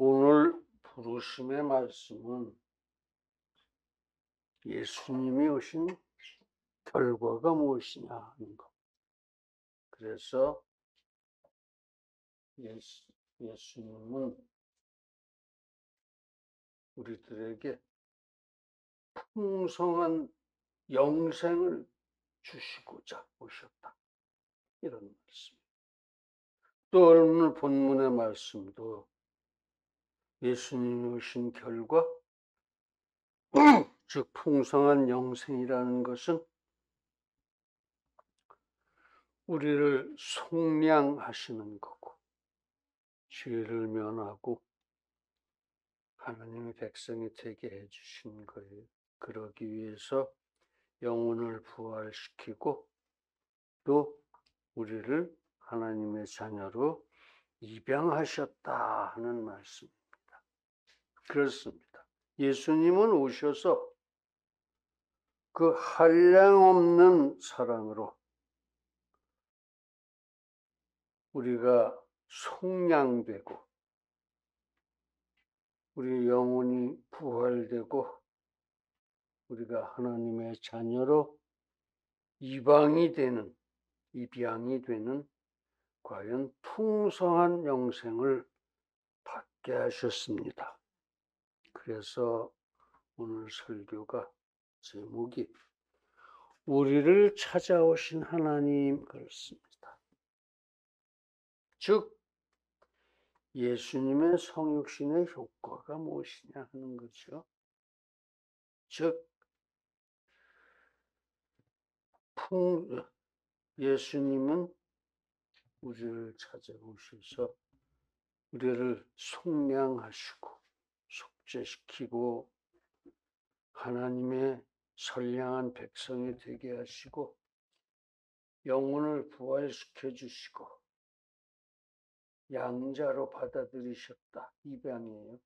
오늘 부르심의 말씀은 예수님이 오신 결과가 무엇이냐 하는 것. 그래서 예수님은 우리들에게 풍성한 영생을 주시고자 오셨다. 이런 말씀. 또 오늘 본문의 말씀도 예수님이 오신 결과, 즉 풍성한 영생이라는 것은 우리를 속량하시는 거고, 죄를 면하고 하나님의 백성이 되게 해주신 거예요. 그러기 위해서 영혼을 부활시키고 또 우리를 하나님의 자녀로 입양하셨다 하는 말씀입니다. 그렇습니다. 예수님은 오셔서 그 한량없는 사랑으로 우리가 속량되고 우리 영혼이 부활되고 우리가 하나님의 자녀로 입양이 되는 과연 풍성한 영생을 받게 하셨습니다. 그래서 오늘 설교가 제목이 우리를 찾아오신 하나님, 그렇습니다. 즉 예수님의 성육신의 효과가 무엇이냐 하는 거죠. 즉 예수님은 우리를 찾아오셔서 우리를 속량하시고 속죄시키고 하나님의 선량한 백성이 되게 하시고 영혼을 부활시켜 주시고 양자로 받아들이셨다. 입양이에요.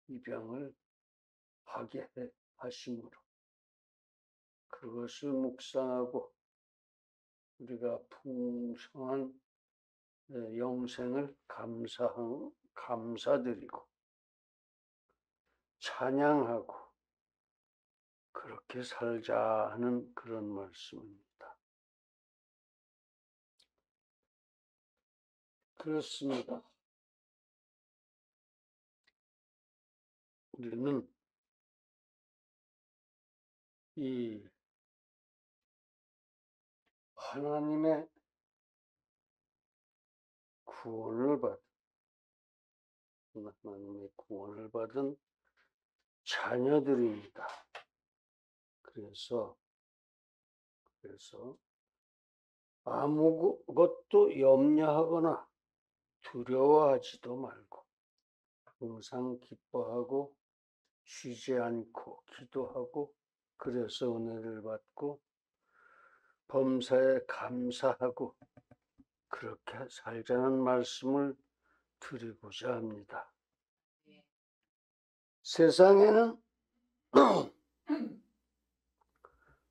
입양을 하게 하심으로 그것을 묵상하고 우리가 풍성한 영생을 감사드리고 찬양하고 그렇게 살자 하는 그런 말씀입니다. 그렇습니다. 우리는 이 하나님의 구원을 받은 자녀들입니다. 그래서 아무것도 염려하거나 두려워하지도 말고 항상 기뻐하고 쉬지 않고 기도하고 그래서 은혜를 받고 범사에 감사하고 그렇게 살자는 말씀을 드리고자 합니다. 세상에는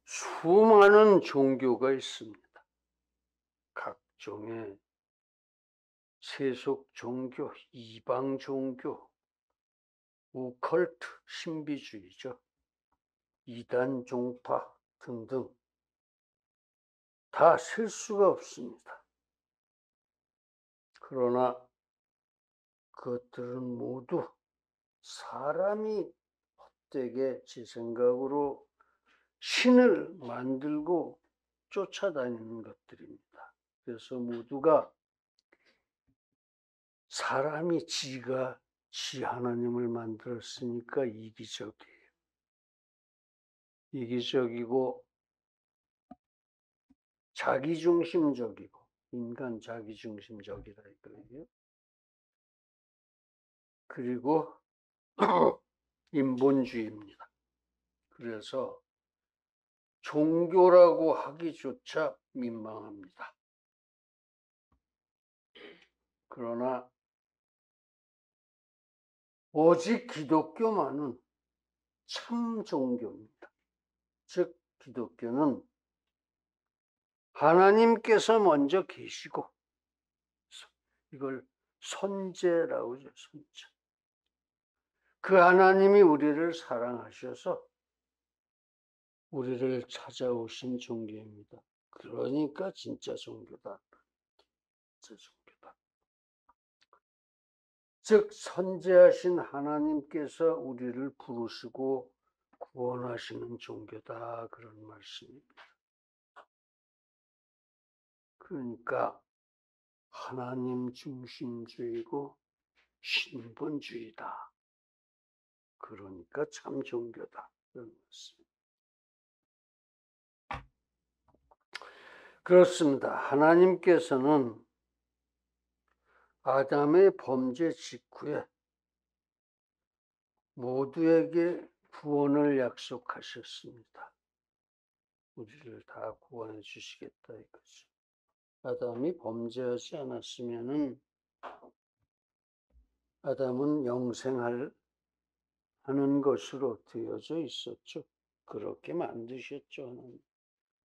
수많은 종교가 있습니다. 각종의 세속 종교, 이방 종교, 오컬트, 신비주의죠. 이단 종파 등등 다 셀 수가 없습니다. 그러나 그것들은 모두 사람이 헛되게 제 생각으로 신을 만들고 쫓아다니는 것들입니다. 그래서 모두가 사람이 지가 지 하나님을 만들었으니까 이기적이에요. 이기적이고 자기중심적이고 인간 자기중심적이라 이거예요. 그리고 인본주의입니다. 그래서 종교라고 하기조차 민망합니다. 그러나 오직 기독교만은 참 종교입니다. 즉 기독교는 하나님께서 먼저 계시고 이걸 선제라고 하죠. 선제. 그 하나님이 우리를 사랑하셔서 우리를 찾아오신 종교입니다. 그러니까 진짜 종교다. 진짜 종교다. 즉 선제하신 하나님께서 우리를 부르시고 구원하시는 종교다, 그런 말씀입니다. 그러니까 하나님 중심주의고 신분주의다. 그러니까 참 종교다, 그런 말씀. 그렇습니다. 하나님께서는 아담의 범죄 직후에 모두에게 구원을 약속하셨습니다. 우리를 다 구원해 주시겠다 이거죠. 아담이 범죄하지 않았으면은 아담은 영생할 하는 것으로 되어져 있었죠. 그렇게 만드셨죠, 하나님.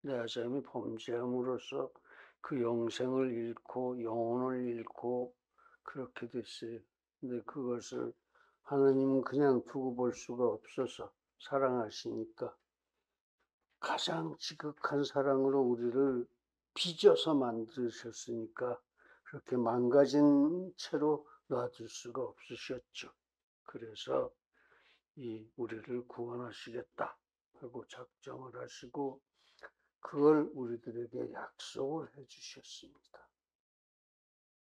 근데 아담이 범죄함으로써 그 영생을 잃고 영혼을 잃고 그렇게 됐어요. 근데 그것을 하나님은 그냥 두고 볼 수가 없어서 사랑하시니까 가장 지극한 사랑으로 우리를 빚어서 만드셨으니까 그렇게 망가진 채로 놔둘 수가 없으셨죠. 그래서 우리를 구원하시겠다 하고 작정을 하시고 그걸 우리들에게 약속을 해주셨습니다.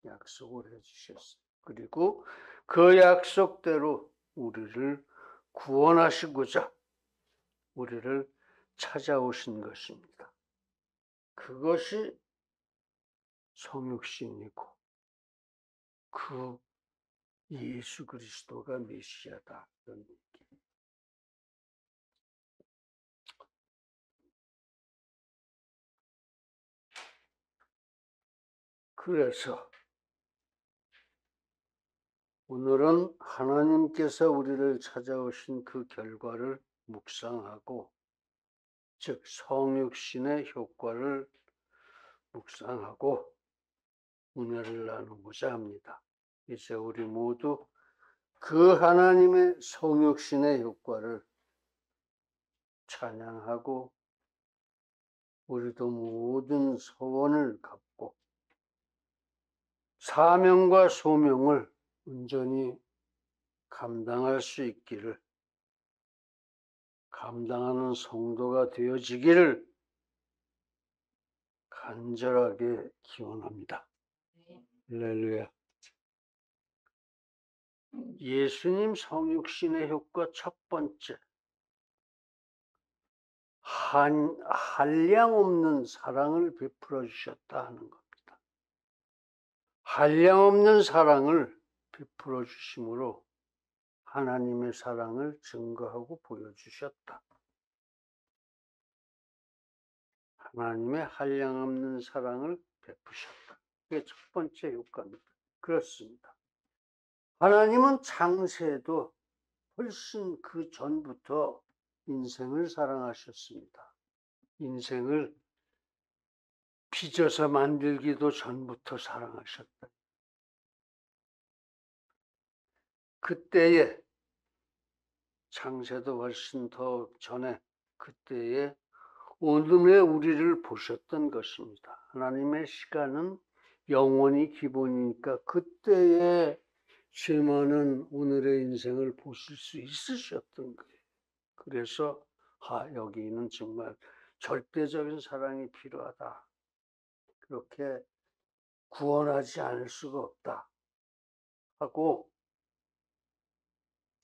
약속을 해주셨어요. 그리고 그 약속대로 우리를 구원하시고자 우리를 찾아오신 것입니다. 그것이 성육신이고 그 예수 그리스도가 메시아다, 그런 얘기. 그래서 오늘은 하나님께서 우리를 찾아오신 그 결과를 묵상하고, 즉 성육신의 효과를 묵상하고 은혜를 나누고자 합니다. 이제 우리 모두 그 하나님의 성육신의 효과를 찬양하고 우리도 모든 소원을 갖고 사명과 소명을 온전히 감당할 수 있기를, 감당하는 성도가 되어지기를 간절하게 기원합니다. 할렐루야. 예수님 성육신의 효과 첫 번째, 한량없는 사랑을 베풀어 주셨다 하는 겁니다. 한량없는 사랑을 베풀어 주심으로 하나님의 사랑을 증거하고 보여주셨다. 하나님의 한량없는 사랑을 베푸셨다. 그게 첫 번째 효과입니다. 그렇습니다. 하나님은 창세에도 훨씬 그 전부터 인생을 사랑하셨습니다. 인생을 빚어서 만들기도 전부터 사랑하셨다. 그때에, 창세도 훨씬 더 전에 그때에 오늘의 우리를 보셨던 것입니다. 하나님의 시간은 영원히 기본이니까 그때에 죄 많은 오늘의 인생을 보실 수 있으셨던 거예요. 그래서 여기는 정말 절대적인 사랑이 필요하다. 그렇게 구원하지 않을 수가 없다 하고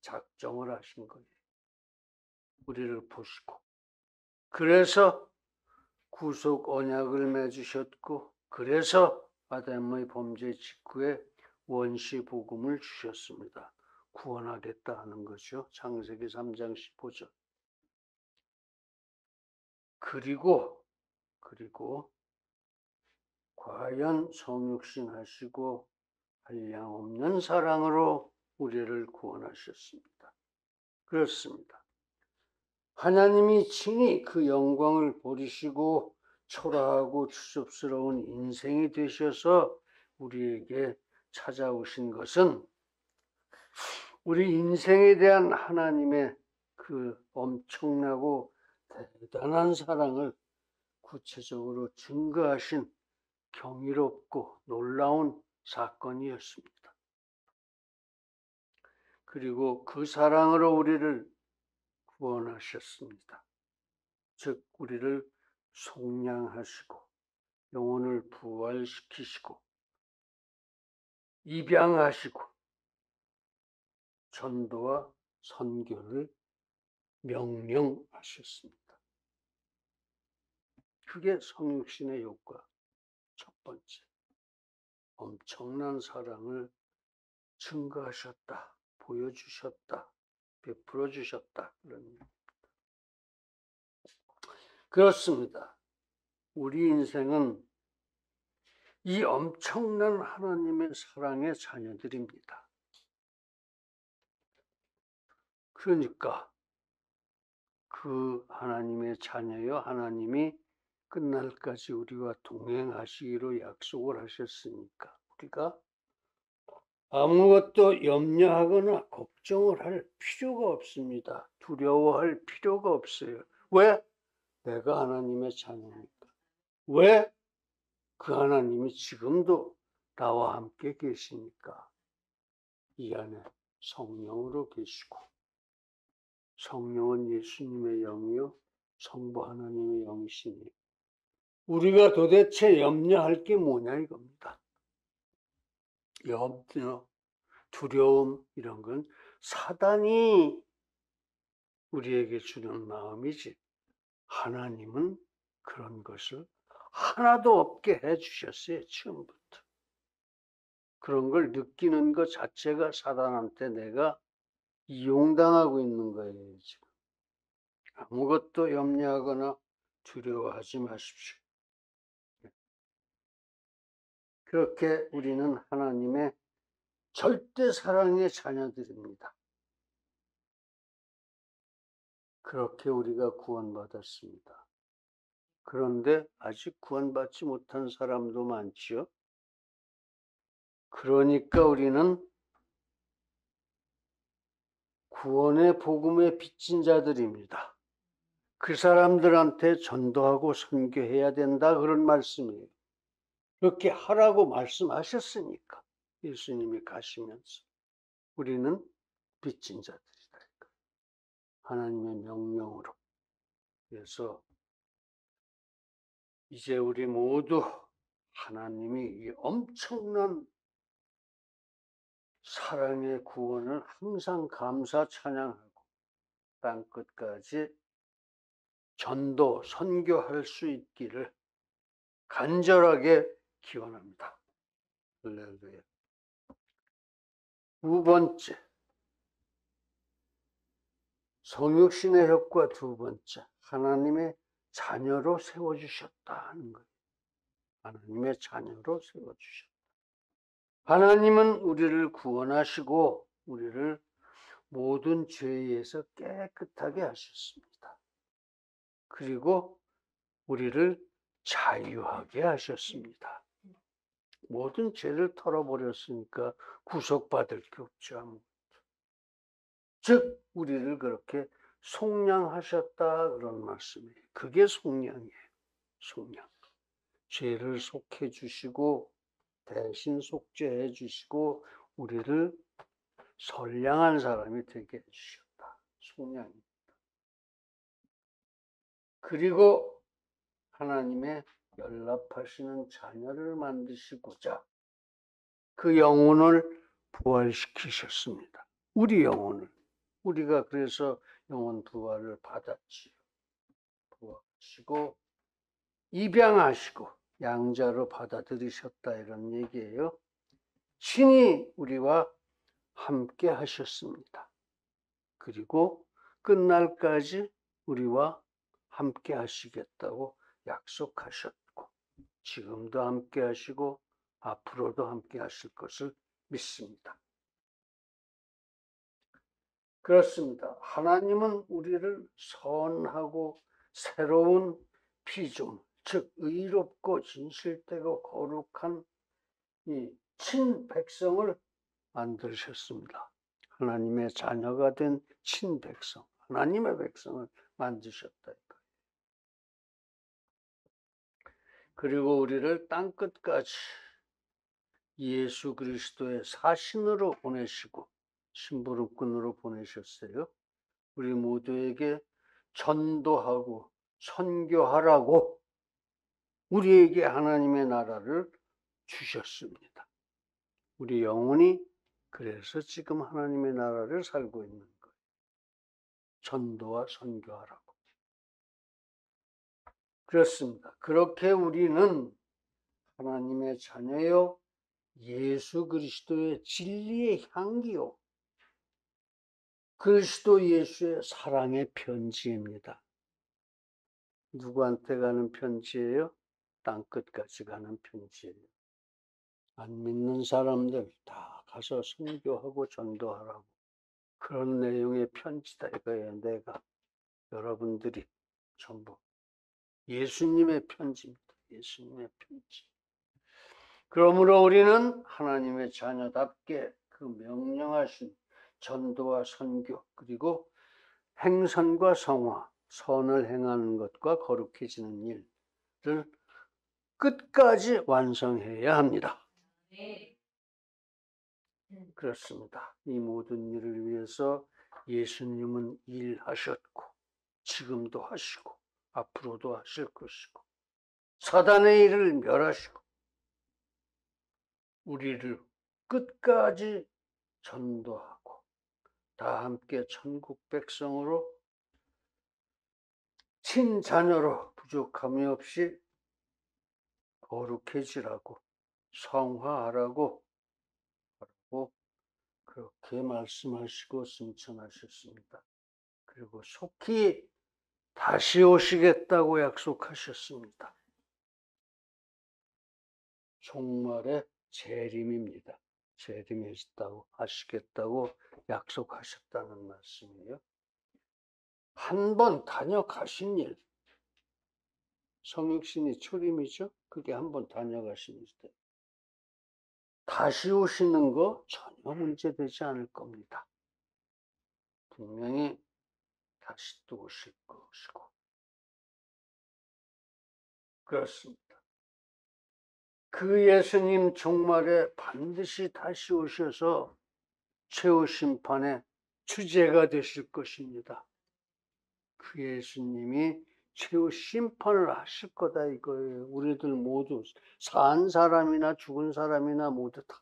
작정을 하신 거예요. 우리를 보시고. 그래서 구속 언약을 맺으셨고, 그래서 아담의 범죄 직후에 원시 복음을 주셨습니다. 구원하겠다 하는 거죠. 창세기 3장 15절. 그리고 과연 성육신 하시고 한량없는 사랑으로 우리를 구원하셨습니다. 그렇습니다. 하나님이 친히 그 영광을 버리시고 초라하고 추접스러운 인생이 되셔서 우리에게 찾아오신 것은 우리 인생에 대한 하나님의 그 엄청나고 대단한 사랑을 구체적으로 증거하신 경이롭고 놀라운 사건이었습니다. 그리고 그 사랑으로 우리를 구원하셨습니다. 즉 우리를 속량하시고 영혼을 부활시키시고 입양하시고 전도와 선교를 명령하셨습니다. 그게 성육신의 효과 첫 번째. 엄청난 사랑을 증거하셨다, 보여주셨다, 베풀어 주셨다 그런 얘기입니다. 그렇습니다. 우리 인생은 이 엄청난 하나님의 사랑의 자녀들입니다. 그러니까 그 하나님의 자녀여 하나님이 끝날까지 우리와 동행하시기로 약속을 하셨으니까 우리가 아무것도 염려하거나 걱정을 할 필요가 없습니다. 두려워할 필요가 없어요. 왜? 내가 하나님의 자녀니까. 왜? 그 하나님이 지금도 나와 함께 계시니까. 이 안에 성령으로 계시고 성령은 예수님의 영이요 성부 하나님의 영이시니 우리가 도대체 염려할 게 뭐냐 이겁니다. 염려, 두려움 이런 건 사단이 우리에게 주는 마음이지 하나님은 그런 것을 하나도 없게 해주셨어요. 처음부터. 그런 걸 느끼는 것 자체가 사단한테 내가 이용당하고 있는 거예요. 지금. 아무것도 염려하거나 두려워하지 마십시오. 그렇게 우리는 하나님의 절대 사랑의 자녀들입니다. 그렇게 우리가 구원받았습니다. 그런데 아직 구원받지 못한 사람도 많지요. 그러니까 우리는 구원의 복음에 빚진 자들입니다. 그 사람들한테 전도하고 선교해야 된다 그런 말씀이에요. 그렇게 하라고 말씀하셨으니까 예수님이 가시면서 우리는 빚진 자들이다. 하나님의 명령으로. 그래서 이제 우리 모두 하나님이 이 엄청난 사랑의 구원을 항상 감사 찬양하고 땅 끝까지 전도, 선교할 수 있기를 간절하게 기원합니다. 할렐루야. 두 번째, 성육신의 효과 두 번째, 하나님의 자녀로 세워주셨다 하는 거예요. 하나님의 자녀로 세워주셨다. 하나님은 우리를 구원하시고 우리를 모든 죄에서 깨끗하게 하셨습니다. 그리고 우리를 자유하게 하셨습니다. 모든 죄를 털어버렸으니까 구속받을 게 없죠. 아무것도. 즉 우리를 그렇게 속량하셨다 그런 말씀이에요. 그게 속량이에요. 속량. 죄를 속해 주시고 대신 속죄해 주시고 우리를 선량한 사람이 되게 해주셨다. 속량입니다. 그리고 하나님의 연락하시는 자녀를 만드시고자 그 영혼을 부활시키셨습니다. 우리 영혼을. 우리가 그래서 영혼 부활을 받았지요. 부활하시고 입양하시고 양자로 받아들이셨다 이런 얘기예요. 신이 우리와 함께 하셨습니다. 그리고 끝날까지 우리와 함께 하시겠다고 약속하셨고 지금도 함께 하시고 앞으로도 함께 하실 것을 믿습니다. 그렇습니다. 하나님은 우리를 선하고 새로운 피조물, 즉 의롭고 진실되고 거룩한 이 친백성을 만드셨습니다. 하나님의 자녀가 된 친백성, 하나님의 백성을 만드셨다. 그리고 우리를 땅끝까지 예수 그리스도의 사신으로 보내시고 심부름꾼으로 보내셨어요. 우리 모두에게 전도하고 선교하라고 우리에게 하나님의 나라를 주셨습니다. 우리 영혼이 그래서 지금 하나님의 나라를 살고 있는 거예요. 전도와 선교하라고. 그렇습니다. 그렇게 우리는 하나님의 자녀요, 예수 그리스도의 진리의 향기요, 그리스도 예수의 사랑의 편지입니다. 누구한테 가는 편지예요? 땅끝까지 가는 편지예요. 안 믿는 사람들 다 가서 선교하고 전도하라고. 그런 내용의 편지다 이거예요. 내가, 여러분들이 전부 예수님의 편지입니다. 예수님의 편지. 그러므로 우리는 하나님의 자녀답게 그 명령하신 전도와 선교, 그리고 행선과 성화, 선을 행하는 것과 거룩해지는 일을 끝까지 완성해야 합니다. 그렇습니다. 이 모든 일을 위해서 예수님은 일하셨고 지금도 하시고 앞으로도 하실 것이고 사단의 일을 멸하시고 우리를 끝까지 전도하고 다 함께 천국 백성으로 친자녀로 부족함이 없이 거룩해지라고 성화하라고 그렇게 말씀하시고 승천하셨습니다. 그리고 속히 다시 오시겠다고 약속하셨습니다. 종말의 재림입니다. 재림하시겠다고 하시겠다고 약속하셨다는 말씀이에요. 한 번 다녀가신 일, 성육신이 초림이죠. 그게 한 번 다녀가신 일인데 다시 오시는 거 전혀 문제되지 않을 겁니다. 분명히 다시 또 오실 것이고 그렇습니다. 그 예수님 종말에 반드시 다시 오셔서 최후 심판의 주제가 되실 것입니다. 그 예수님이 최후 심판을 하실 거다 이거예요. 우리들 모두 산 사람이나 죽은 사람이나 모두 다.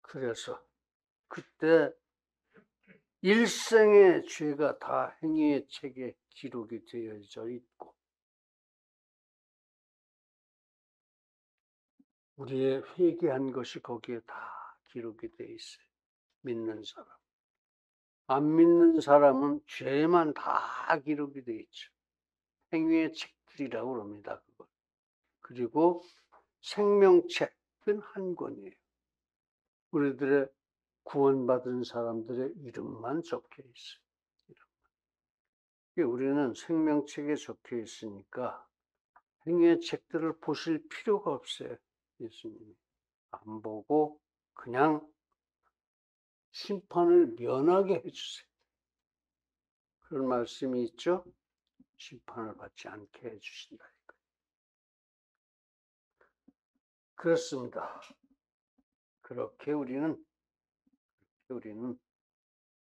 그래서 그때 일생의 죄가 다 행위의 책에 기록이 되어져 있고 우리의 회개한 것이 거기에 다 기록이 되어 있어요. 믿는 사람. 안 믿는 사람은 죄만 다 기록이 되어 있죠. 행위의 책들이라고 합니다. 그걸. 그리고 생명책은 한 권이에요. 우리들의 구원받은 사람들의 이름만 적혀 있어요. 우리는 생명책에 적혀 있으니까 행위의 책들을 보실 필요가 없어요. 예수님이 안 보고 그냥 심판을 면하게 해주세요. 그런 말씀이 있죠. 심판을 받지 않게 해주신다. 그렇습니다. 그렇게 우리는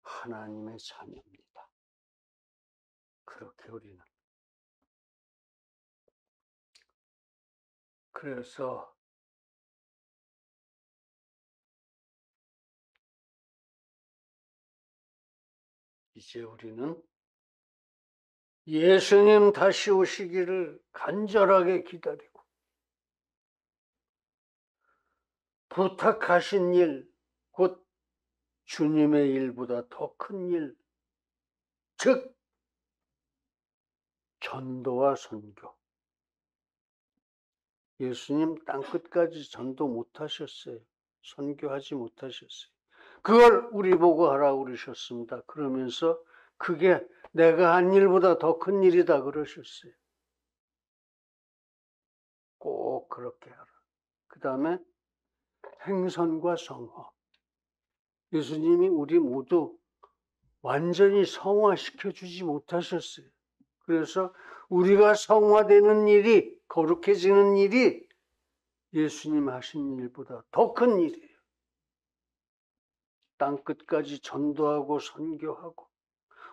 하나님의 자녀입니다. 그렇게 우리는. 그래서 이제 우리는 예수님 다시 오시기를 간절하게 기다리고 부탁하신 일, 곧 주님의 일보다 더 큰 일, 즉 전도와 선교. 예수님 땅끝까지 전도 못하셨어요. 선교하지 못하셨어요. 그걸 우리 보고 하라고 그러셨습니다. 그러면서 그게 내가 한 일보다 더 큰 일이다 그러셨어요. 꼭 그렇게 하라. 그 다음에 행선과 성화. 예수님이 우리 모두 완전히 성화시켜 주지 못하셨어요. 그래서 우리가 성화되는 일이, 거룩해지는 일이 예수님 하신 일보다 더 큰 일이에요. 땅끝까지 전도하고 선교하고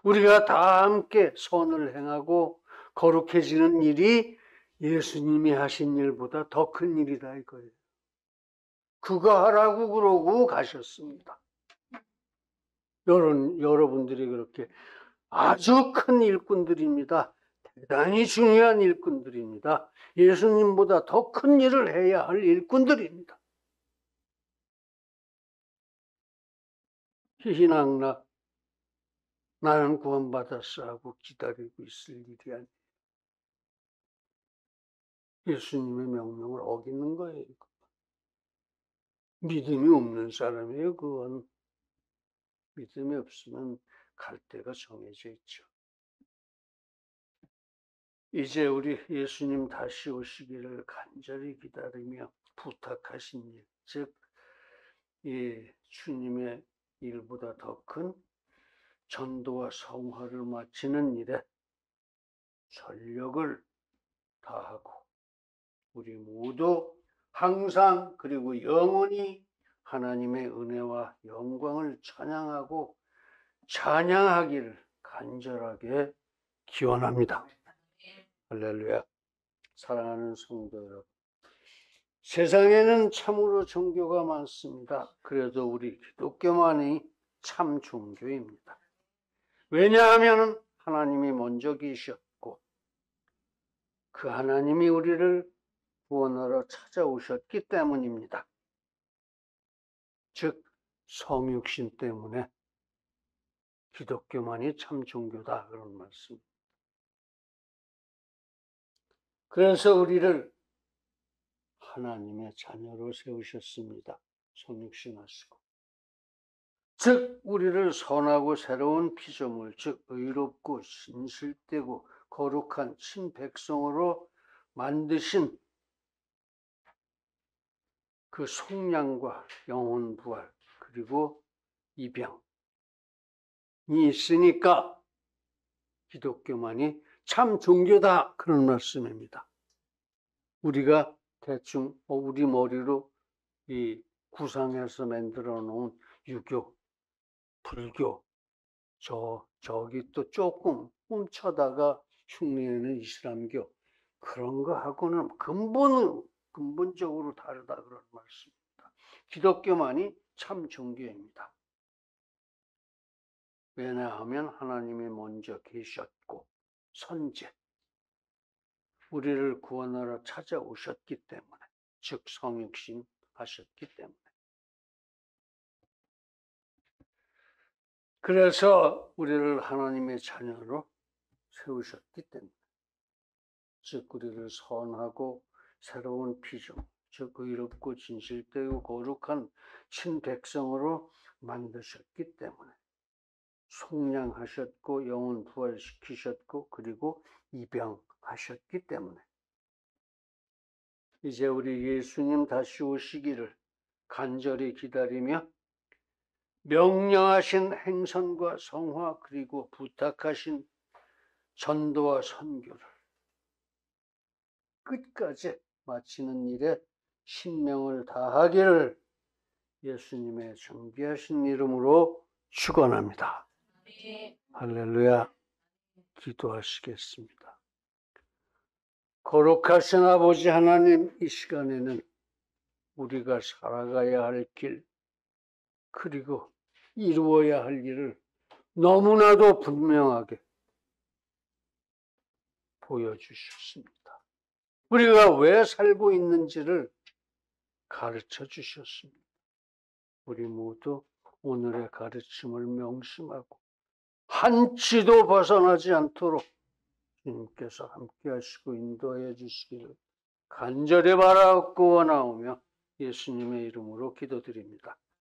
우리가 다 함께 선을 행하고 거룩해지는 일이 예수님이 하신 일보다 더 큰 일이다 이거예요. 그거 하라고 그러고 가셨습니다. 여러분들이 그렇게 아주 큰 일꾼들입니다. 대단히 중요한 일꾼들입니다. 예수님보다 더 큰 일을 해야 할 일꾼들입니다. 희희낙낙 나는 구원받았어 하고 기다리고 있을 일이 아니에요. 예수님의 명령을 어기는 거예요. 믿음이 없는 사람이에요. 그건 믿음이 없으면 갈 데가 정해져 있죠. 이제 우리 예수님 다시 오시기를 간절히 기다리며 부탁하신 일, 즉 이 주님의 일보다 더 큰 전도와 성화를 마치는 일에 전력을 다하고 우리 모두 항상 그리고 영원히 하나님의 은혜와 영광을 찬양하기를 간절하게 기원합니다. 할렐루야. 사랑하는 성도 여러분, 세상에는 참으로 종교가 많습니다. 그래도 우리 기독교만이 참 종교입니다. 왜냐하면 하나님이 먼저 계셨고 그 하나님이 우리를 구원하러 찾아오셨기 때문입니다. 즉 성육신 때문에 기독교만이 참 종교다 그런 말씀. 그래서 우리를 하나님의 자녀로 세우셨습니다. 성육신 하시고. 즉 우리를 선하고 새로운 피조물, 즉 의롭고 신실되고 거룩한 친백성으로 만드신 그 속량과 영혼 부활 그리고 입양이 있으니까 기독교만이 참 종교다 그런 말씀입니다. 우리가 대충 우리 머리로 이 구상해서 만들어 놓은 유교, 불교, 저기 또 조금 훔쳐다가 흉내내는 이슬람교 그런 거 하고는 근본적으로 다르다 그런 말씀입니다. 기독교만이 참 종교입니다. 왜냐하면 하나님이 먼저 계셨고 선제 우리를 구원하러 찾아오셨기 때문에 즉 성육신 하셨기 때문에 그래서 우리를 하나님의 자녀로 세우셨기 때문에 즉 우리를 선하고 새로운 피조물 즉 의롭고 진실되고 거룩한 친백성으로 만드셨기 때문에 속량하셨고 영혼 부활시키셨고 그리고 입양하셨기 때문에 이제 우리 예수님 다시 오시기를 간절히 기다리며 명령하신 행선과 성화 그리고 부탁하신 전도와 선교를 끝까지 마치는 일에 신명을 다하기를 예수님의 정비하신 이름으로 축원합니다. 할렐루야. 기도하시겠습니다. 거룩하신 아버지 하나님, 이 시간에는 우리가 살아가야 할 길 그리고 이루어야 할 일을 너무나도 분명하게 보여주셨습니다. 우리가 왜 살고 있는지를 가르쳐 주셨습니다. 우리 모두 오늘의 가르침을 명심하고 한치도 벗어나지 않도록 주님께서 함께 하시고 인도하여 주시기를 간절히 바라옵고 원하오며 예수님의 이름으로 기도드립니다.